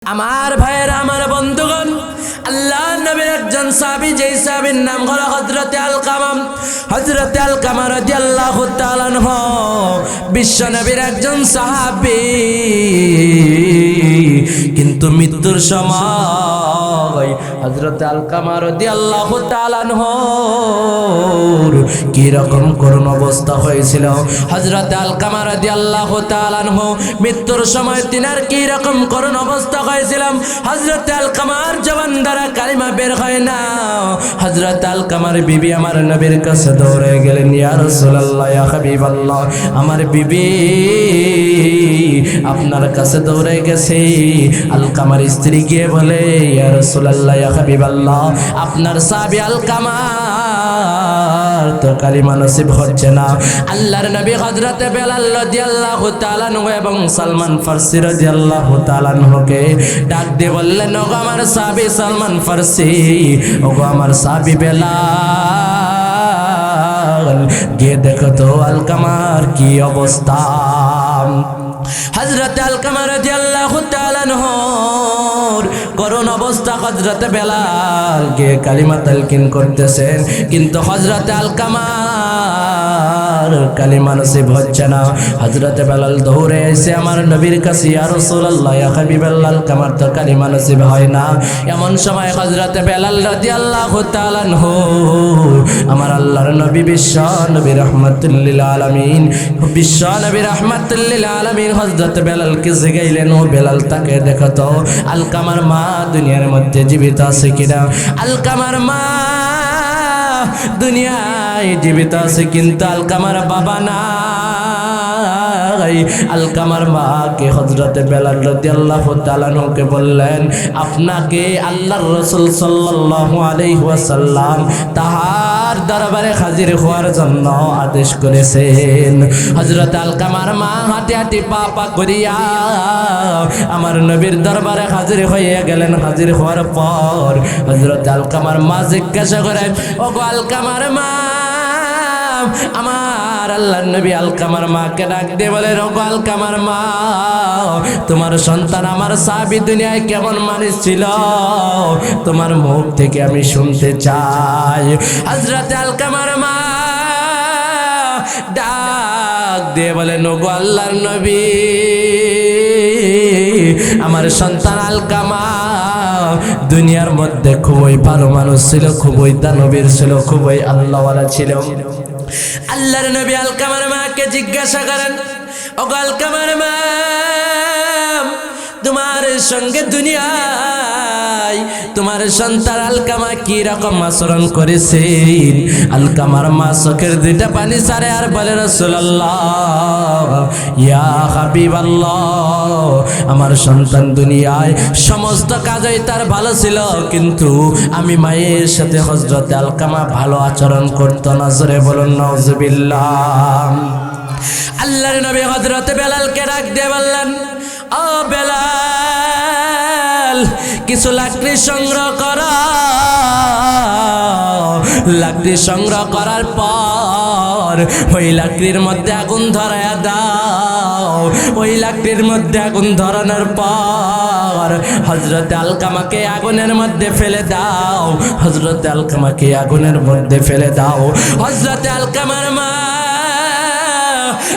আমার ভাইয়েরা, আমার বন্ধুগণ, আল্লাহ নবীর একজন সাহাবী, যেই সাহাবীর নাম হলো হযরতে আলকামা। হযরতে আলকামা রাদিয়াল্লাহু তাআলা আনহু বিশ্ব নবীর একজন সাহাবী, কিন্তু মৃত্যুর সময় হযরতে আলকামা রাদিয়াল্লাহু তাআলা আনহুর কি রকম করুণ অবস্থা হয়েছিল। হযরতে আলকামা রাদিয়াল্লাহু তাআলা আনহু মৃত্যুর সময় তিনার কি রকম করুণ অবস্থা হয়েছিল। হযরতে আলকামার জবান দ্বারা কালিমা বের হয় না। হযরতে আলকামার বিবি আমার নবীর কাছে দৌড়ে গেলেন, ইয়া রাসূলুল্লাহ, ইয়া হাবিবাল্লাহ, আমার বিবি আপনার কাছে দৌড়ে গেছে। আলকামার স্ত্রী গিয়ে বলে, ইয়া রাসূলুল্লাহ, ইয়া হাবিবাল্লাহ, আপনার সাহাবী আলকামার তো কালিমা নসিব হচ্ছে না। আল্লাহর নবী হযরতে বেলাল রাদিয়াল্লাহু তাআলা আনহু এবং সালমান ফারসি রাদিয়াল্লাহু তাআলা আনহুকে ডাক দিয়ে বললেন, ওগো আমার সাহাবী সালমান ফারসি, ওগো আমার সাহাবী বেলাল, গিয়ে দেখো তো আলকামার কি অবস্থা। হযরতে আলকামা রাদিয়াল্লাহু তাআলা আনহুর করুণ অবস্থা। হযরতে বেলাল গিয়ে কালিমা তালকিন করতেছেন, কিন্তু হযরতে আলকামার কালিমা নসিব হচ্ছে না। হযরতে বেলাল দৌড়ে এসে আমার নবীর কাছে, ইয়া রাসূলুল্লাহ, ইয়া হাবিবাল্লাহ, আলকামার তো কালিমা নসিব হয় না। এমন সময় হযরতে বেলাল রাদিয়াল্লাহু তাআলা আনহু আমার আল্লাহর নবী বিশ্ব নবী রাহমাতুল লিল আলামিন, বিশ্ব নবী রাহমাতুল লিল আলামিন হযরতে বেলালকে জিগাইলেন, ও বেলাল, তাকে দেখো তো আলকামার মা দুনিয়ার মধ্যে জীবিত আছে কিনা। আলকামার মা দুনিয়ায় জীবিত আছে, কিন্তু আলকামার বাবা নাই। আলকামার মাকে হযরতে বেলাল রাদিয়াল্লাহু তাআলা আনহুকে বললেন, আপনাকে আল্লাহর রাসূল সাল্লাল্লাহু আলাইহি ওয়াসাল্লাম তাহার দরবারে হাজির হওয়ার জন্য আদেশ করেছেন। হযরতে আলকামার মা হাঁটি হাঁটি পা পা করিয়া আমার নবীর দরবারে হাজির হয়ে গেলেন। হাজির হওয়ার পর হযরতে আলকামার মা জিজ্ঞাসা করেন, ওগো আলকামার মা, আমার আল্লাহর নবী আলকামার মাকে ডাক দিয়ে বলেন, ওগো আলকামার মা, তোমার সন্তান আমার সাহাবী দুনিয়ায় কেমন মানুষ ছিল, তোমার মুখ থেকে আমি শুনতে চাই। হযরতে আলকামার মা ডাক দিয়ে বলেন, ওগো আল্লাহর নবী, আমার সন্তান আলকামা দুনিয়ার মধ্যে খুবই ভালো মানুষ ছিল, খুবই দানবীর ছিল, খুবই আল্লাহওয়ালা ছিল। আল্লাহর নবী আলকামার মাকে জিজ্ঞাসা করেন, ওগো আলকামার মা, তোমার সঙ্গে দুনিয়ায় তোমার সন্তান আলকামা কি রকম আচরণ করেছে। আলকামার মা চোখের দুইটা পানি ছাড়ে আর বলে, রাসূলুল্লাহ, ইয়া হাবিবাল্লাহ, আমার সন্তান দুনিয়ায় সমস্ত কাজই তার ভালো ছিল, কিন্তু আমি মায়ের সাথে হযরতে আলকামা ভালো আচরণ করত না। জোরে বলুন নাউজুবিল্লাহ। আল্লাহর নবী হযরতে বেলালকে ডাক দিয়ে বললেন, ও বেলাল, কিছু লাকড়ি সংগ্রহ করা। লাকড়ি সংগ্রহ করার পর ওই লাকড়ির মধ্যে আগুন ধরায়া দাও। ওই লাকড়ির মধ্যে আগুন ধরানোর পর হযরতে আলকামাকে আগুনের মধ্যে ফেলে দাও। হযরতে আলকামাকে আগুনের মধ্যে ফেলে দাও। হযরতে আলকামার মা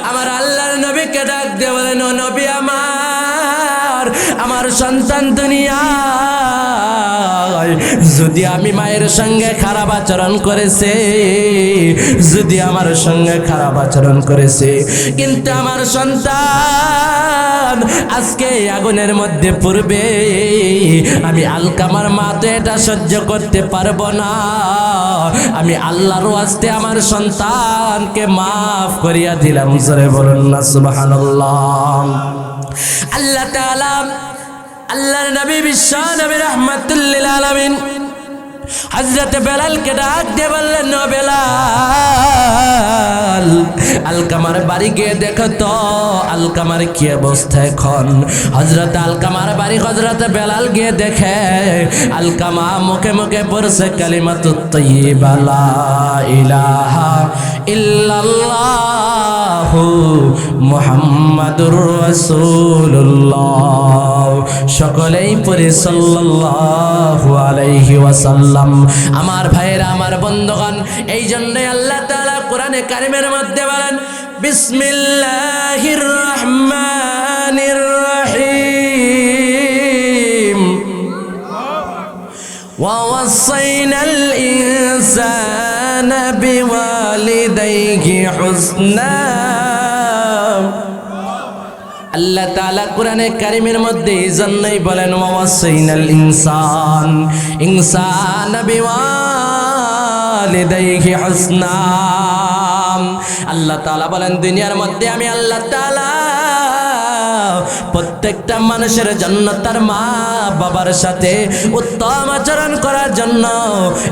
আমার আল্লাহর নবীকে ডাক দিয়ে বলেন, ও নবী আমার, আমার সন্তান দুনিয়ায় যদি আমি মায়ের সঙ্গে খারাপ আচরণ করেছে, যদি আমার সঙ্গে খারাপ আচরণ করেছে, কিন্তু আমার সন্তান আজকে আগুনের মধ্যে পড়বে, আমি আলকামার মা তো এটা সহ্য করতে পারবো না। আমি আল্লাহর ওয়াস্তে আমার সন্তানকে মাফ করিয়া দিলাম। জোরে বলুন না সুবহানাল্লাহ। আল্লাহ তাআলা আল্লাহর নবী বিশ্ব নবী রাহমাতুল লিল আলামিন হযরতে বেলালকে ডাক দিয়ে বললেন, ও বেলাল, আলকামার বাড়ি গিয়ে দেখো তো আলকামার কি অবস্থা এখন। হযরতে আলকামার বাড়ি হযরতে বেলাল গিয়ে দেখে আলকামা মুখে মুখে পড়ছে কালিমাতুত তাইয়্যিবা, লা ইলাহা ইল্লাল্লাহ মুহাম্মাদুর রাসূলুল্লাহ। সকলেই পড়ে সাল্লাল্লাহু আলাইহি ওয়াসাল্লাম। আমার ভাইয়েরা, আমার বন্ধুগণ, এই জন্যই আল্লাহ তাআলা কোরআনে কারিমের মধ্যে বলেন, বিসমিল্লাহির রহমানির রহিম, ووصينا الإنسان بوالديه حسنا। আল্লাহ তাআলা কোরআনে কারিমের মধ্যে এই জন্যই বলেন, ওয়াসাইনাল ইনসানা বিওয়ালিদাইহি হাসনা। আল্লাহ তাআলা বলেন, দুনিয়ার মধ্যে আমি আল্লাহ তাআলা প্রত্যেকটা মানুষের জন্য তার মা বাবার সাথে উত্তম আচরণ করার জন্য,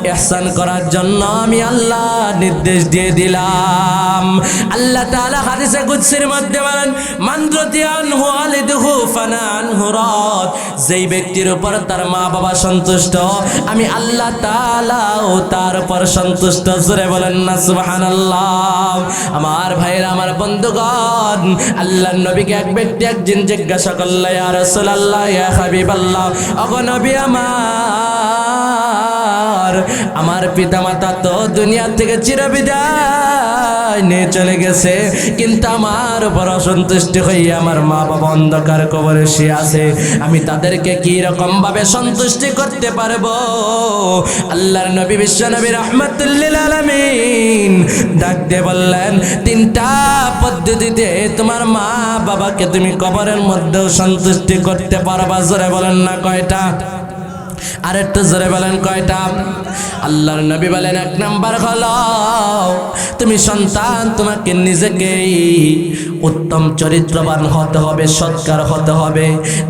ইহসান করার জন্য আমি আল্লাহ নির্দেশ দিয়ে দিলাম। আল্লাহ তাআলা হাদিসে কুদসির মধ্যে বলেন, মান রাদিয়া আনহু ওয়ালিদুহু ফানা আনহু রাদ। যেই ব্যক্তির উপর তার মা বাবা সন্তুষ্ট, আমি আল্লাহ তাআলাও তার উপর সন্তুষ্ট। জোরে বলেন না সুবহানাল্লাহ। আমার ভাইরা, আমার বন্ধুগণ, আল্লাহর নবীকে এক ব্যক্তি একদিন জিজ্ঞাসা করল, ইয়া রাসূলুল্লাহ, ইয়া হাবিবাল্লাহ, ওগো নবী আমার পিতামাতা তো দুনিয়া থেকে চিরবিদায় নিয়ে চলে গেছে, কিন্তু আমার উপর অসন্তুষ্ট হইয়া আমার মা বাবা অন্ধকার কবরে শুয়ে আছে। আমি তাদেরকে কি রকম ভাবে সন্তুষ্টি করতে পারবো? আল্লাহর নবী বিশ্ব নবী রাহমাতুল লিল আলামিন ডাক দিয়ে বললেন, তিনটা পদ্ধতিতে তোমার মা বাবাকে তুমি কবরের মধ্যেও সন্তুষ্টি করতে পারবা। জোরে বলেন না কয়টা? আর একটু জোরে বলেন কয়টা? আল্লাহর নবী বলেন, এক নাম্বার হলো তুমি সন্তান, তোমাকে নিজেকেই উত্তম চরিত্রবান হতে হবে, সৎকার হতে হবে।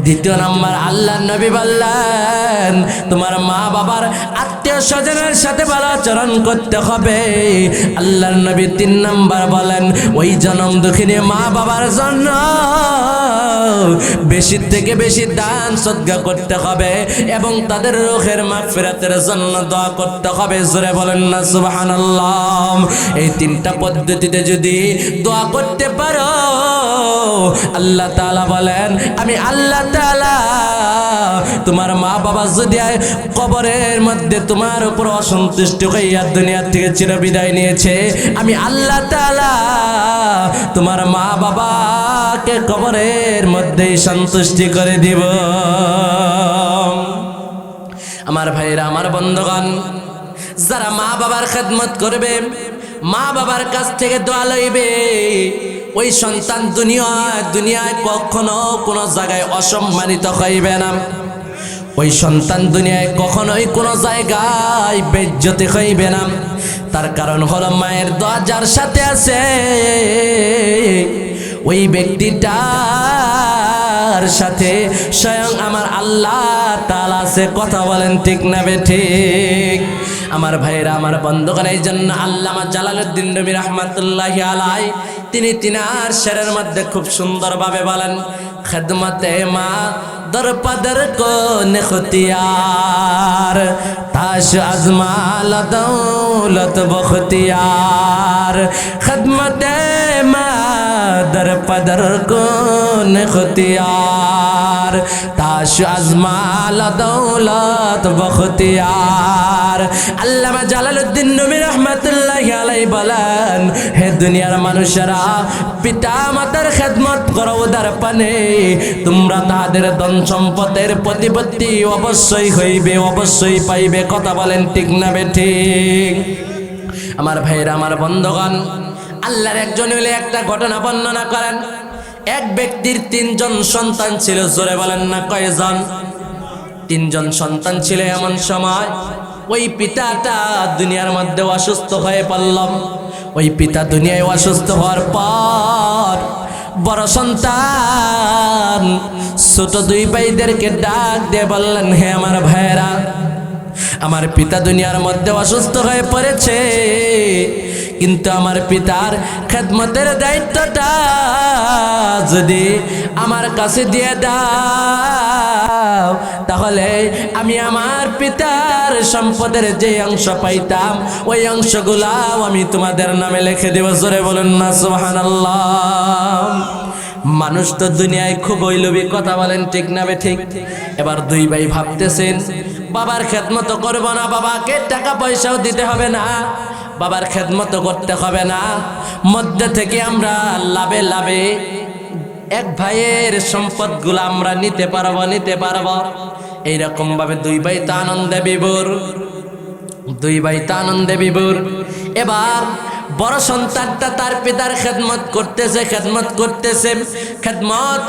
দ্বিতীয় নাম্বার, আল্লাহর নবী বললেন, তোমার মা বাবার আত্মীয় স্বজনের সাথে ভালো আচরণ করতে হবে। আল্লাহর নবী তিন নাম্বার বলেন, ওই জনম দুঃখিনী মা বাবার জন্য বেশি থেকে বেশি দান সদকা করতে হবে এবং তাদের রূহের মাগফিরাতের জন্য দোয়া করতে হবে। জোরে বলেন না সুবহানাল্লাহ। এই তিনটা পদ্ধতিতে যদি দোয়া করতে পারো, আল্লাহ তাআলা বলেন, আমি আল্লাহ তাআলা তোমার মা বাবা যদি কবরের মধ্যে তোমার উপর অসন্তুষ্ট হইয়া দুনিয়া থেকে চিরবিদায় নিয়েছে, আমি আল্লাহ তাআলা তোমার মা বাবাকে কবরের মধ্যেই সন্তুষ্টি করে দিব। আমার ভাইরা, আমার বন্ধুগণ, যারা মা বাবার খেদমত করবে, মা বাবার কাছ থেকে দোয়া লইবে, ওই সন্তান দুনিয়ায় কখনো কোনো জায়গায় অসম্মানিত হইবে না। ওই সন্তান দুনিয়ায় কখনোই কোনো জায়গায় বেইজ্জতি হইবে না। তার কারণ হলো, মায়ের দোয়া যার সাথে আছে, ওই ব্যক্তিটার সাথে স্বয়ং আমার আল্লাহ তাআলা আছে। কথা বলেন ঠিক না বেঠিক? আমার ভাইরা, আমার বন্ধুগণ, এই জন্য আল্লামা জালালউদ্দিন রুমি রাহমাতুল্লাহি আলাইহি তিনি তিনার শেরের মধ্যে খুব সুন্দরভাবে বলেন, খেদমতে মা দর পদর কো নেখতিয়ার, তাশ আজমাল দৌলত বখতিয়ার। খেদমতে মা দর পদর কো নেখতিয়ার, তাশ আজমাল দৌলত বখতিয়ার। আল্লামা জালালউদ্দিন রুমি রাহমাতুল্লাহি আলাইহি বলেন, হে দুনিয়ার মানুষেরা, পিতা মাতার খেদমত করো উদার পানে, তোমরা তাদের ধন সম্পদের প্রতিপত্তি অবশ্যই হইবে, অবশ্যই পাইবে। কথা বলেন ঠিক না বেঠিক? আমার ভাইরা, আমার বন্ধুগণ, আল্লাহর একজন হইলে একটা ঘটনা বর্ণনা করেন। এক ব্যক্তির তিনজন সন্তান ছিল। জোরে বলেন না কয়জন? তিনজন সন্তান ছিল। এমন সময় ওই পিতাটা দুনিয়ার মধ্যে অসুস্থ হয়ে পড়ল। ওই পিতা দুনিয়ায় অসুস্থ হওয়ার পর বড় সন্তান ছোট দুই ভাইদেরকে ডাক দিয়ে বললেন, হে আমার ভাইয়েরা, আমার পিতা দুনিয়ার মধ্যে অসুস্থ হয়ে পড়েছে, কিন্তু আমার পিতার খেদমতের দায়িত্বটা যদি আমার কাছে দিয়ে দাও, তাহলে তাহলে আমি আমার পিতার সম্পদের যে অংশ পাইতাম ওই অংশগুলাও আমি তোমাদের নামে লিখে দেব। জোরে বলুন না সুবহানাল্লাহ। মানুষ তো দুনিয়ায় খুব লোভী, কথা বলেন ঠিক না ঠিক? এবার দুই ভাই ভাবতেছেন বাবার খেদমত করব না, বাবাকে টাকা পয়সাও দিতে হবে না, বাবার খেদমত করতে হবে না, মধ্যে থেকে আমরা লাভে লাভে এক ভাইয়ের সম্পদগুলো আমরা নিতে পারবো। এইরকম ভাবে দুই ভাই তো আনন্দে বিভোর। এবার বড় সন্তানটা তার পিতার খেদমত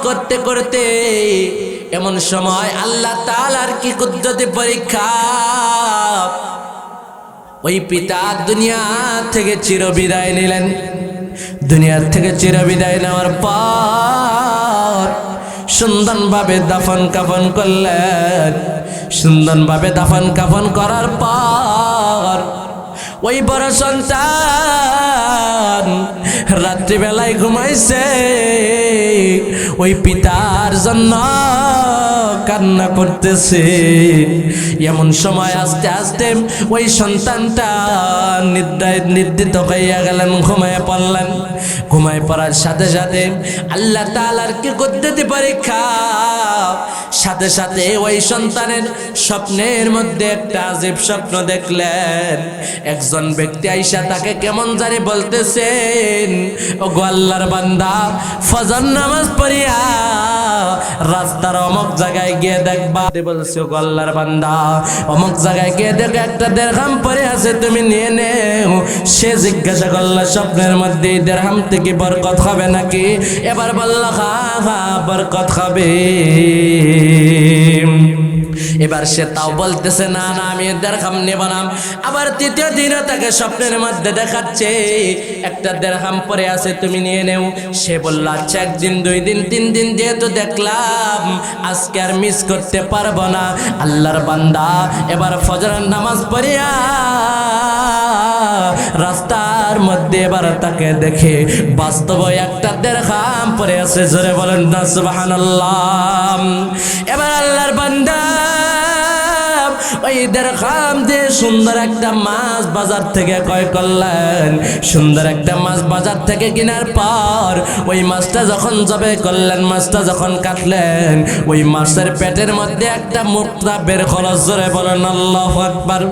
করতে করতে এমন সময় আল্লাহ তাআলার কি কুদরতি পরীক্ষা, ওই পিতা দুনিয়া থেকে চিরবিদায় নিলেন। দুনিয়ার থেকে চিরবিদায় নেওয়ার পর সুন্দরভাবে দাফন কাফন করলেন। সুন্দরভাবে দাফন কাফন করার পর ওই বড় সন্তান রাত্রিবেলায় ঘুমাইছে, ওই পিতার জন্য কান্না করতেছে। এমন সময় আস্তে আস্তে ওই সন্তানটা নিদ্রায় নিদ্রিত হইয়া গেলেন, ঘুমায় পড়লেন। ঘুমায় পড়ার সাথে সাথে আল্লাহ তাআলার কি কুদরতি পরীক্ষা, সাথে সাথে ওই সন্তানের স্বপ্নের মধ্যে একটা আজীব স্বপ্ন দেখলেন। একজন ব্যক্তি আইসা তাকে কেমন জানি বলতেছেন, ও গো আল্লাহর বান্দা, ফজর নামাজ পড়িয়া রাস্তার অমুক জায়গায় গিয়ে দেখবা। বলছে ও গো আল্লাহর বান্দা, অমুক জায়গায় গিয়ে দেখো একটা দেড়হাম পড়ে আছে, তুমি নিয়ে নেও। সে জিজ্ঞাসা করলো স্বপ্নের মধ্যে দেড়হাম থেকে বরকত হবে নাকি? এবার বলল হ্যাঁ বরকত হবে। এবার সে তাও বলতেছে না আমি দেড়হাম নেব না। আবার তৃতীয় দিনও তাকে স্বপ্নের মধ্যে দেখাচ্ছে একটা দেড়হাম পরে আছে, তুমি নিয়ে নেও। সে বলল আচ্ছা, একদিন দুই দিন তিন দিন যেহেতু দেখলাম আজকে আর মিস করতে পারবো না। আল্লাহর বান্দা এবার ফজরের নামাজ পড়িয়া রাস্তার মধ্যে এবার তাকে দেখে বাস্তব একটা দেড়হাম পরে আছে। জোরে বলেন না সুবহানাল্লাহ। এবার আল্লাহর বান্দা ওই দেড়হাম দিয়ে সুন্দর একটা মাছ বাজার থেকে ক্রয় করলেন। সুন্দর একটা মাছ বাজার থেকে কেনার পর ওই মাছটা যখন জবাই করলেন, মাছটা যখন কাটলেন, ওই মাছের পেটের মধ্যে একটা মুক্তা বের হলো। জোরে বলেন আল্লাহু আকবার।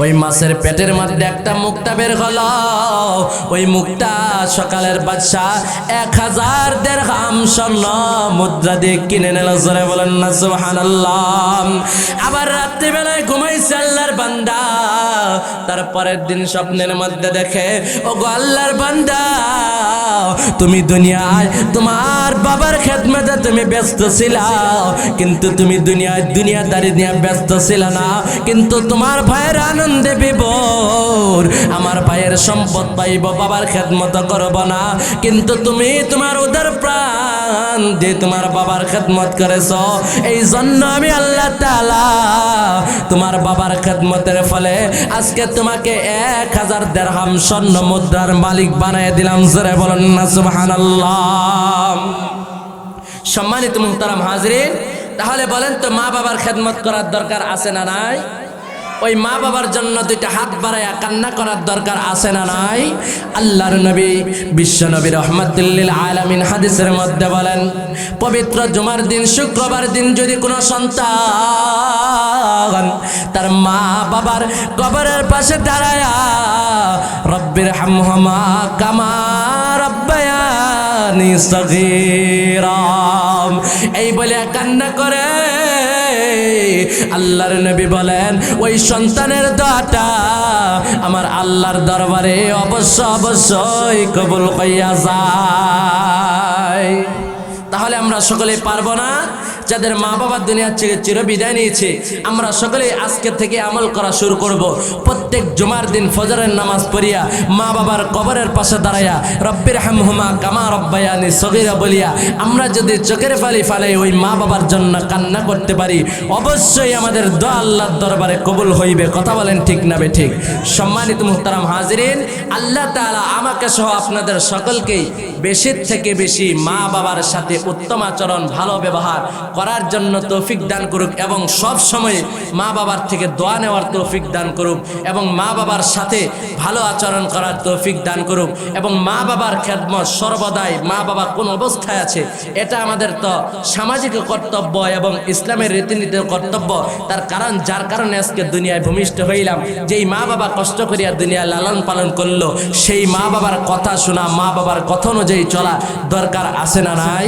ওই মাছের পেটের মধ্যে একটা মুক্তা বের হলো। ওই মুক্তা সকালের বাদশা 1000 দিরহাম স্বর্ণ মুদ্রা দিয়ে কিনে নিল। জোরে বলেন না সুবহানাল্লাহ। আবার রাত্রিবেলায় ঘুমাইছে আল্লাহর বান্দা, তারপরের দিন স্বপ্নের মধ্যে দেখে, ও গো আল্লাহর বান্দা, তুমি দুনিয়ায় তোমার বাবার খেদমতে তুমি ব্যস্ত ছিলা, কিন্তু তুমি দুনিয়াদারি নিয়ে ব্যস্ত ছিল না, কিন্তু তোমার ভাইয়ের আনন্দে বিভোর। আমার ভাইয়ের সম্পদ পাইব, বাবার খেদমত করব না, কিন্তু তুমি তোমার উদার প্রাণ দিয়ে তোমার বাবার খেদমত করেছো। এই জন্য আমি আল্লাহ তাআলা তোমার বাবার খেদমতের ফলে আজকে তোমাকে 1000 দিরহাম স্বর্ণ মুদ্রার মালিক বানিয়ে দিলাম। জোরে বলেন না সুবহানাল্লাহ। সম্মানিত মুহতারাম হাজরিন, তাহলে বলেন তো মা বাবার খেদমত করার দরকার আছে না নাই? ওই মা বাবার জন্য দুইটা হাত বাড়ায়া কান্না করার দরকার আছে না নাই? আল্লাহর নবী বিশ্ব নবী রাহমাতুল লিল আলামিন হাদিসের মধ্যে বলেন, পবিত্র জুমার দিন শুক্রবার দিন যদি কোনো সন্তান তার মা বাবার কবরের পাশে দাঁড়ায়া রব্বির হামহুমা কামা রাব্বায়ানি সগীরা এই বলে কান্না করে, আল্লাহর নবী বলেন ওই সন্তানের দোয়াটা আমার আল্লাহর দরবারে অবশ্যই কবুল হইয়া যায়। তাহলে আমরা সকলেই পারবো না? যাদের মা বাবা দুনিয়ার থেকে চিরবিদায় নিয়েছে, আমরা সকলেই আজকে থেকে আমল করা শুরু করব। প্রত্যেক জুমার দিন ফজরের নামাজ পড়িয়া মা বাবার কবরের পাশে দাঁড়াইয়া রব্বির হামহুমা কামা রব্বায়ানি সগীরা বলিয়া আমরা যদি চোখের পানি ফালাই ওই মা বাবার জন্য কান্না করতে পারি, অবশ্যই আমাদের দোয়া আল্লাহর দরবারে কবুল হইবে। কথা বলেন ঠিক না ঠিক? সম্মানিত মুহতারাম হাজিরিন, আল্লাহ তাআলা আমাকে সহ আপনাদের সকলকেই বেশি থেকে বেশি মা বাবার সাথে উত্তম আচরণ, ভালো ব্যবহার করার জন্য তৌফিক দান করুক এবং সব সময় মা বাবার থেকে দোয়া নেওয়ার তৌফিক দান করুক এবং মা বাবার সাথে ভালো আচরণ করার তৌফিক দান করুক এবং মা বাবার খেদমত সর্বদাই মা বাবা কোন অবস্থায় আছে এটা আমাদের তো সামাজিক কর্তব্য এবং ইসলামের রীতিনীতির কর্তব্য। তার কারণ যার কারণে আজকে দুনিয়ায় ভূমিষ্ঠ হইলাম, যেই মা বাবা কষ্ট করিয়া দুনিয়া লালন পালন করলো সেই মা বাবার কথা শোনা, মা বাবার কথা অনুযায়ী চলা দরকার আছে না নাই?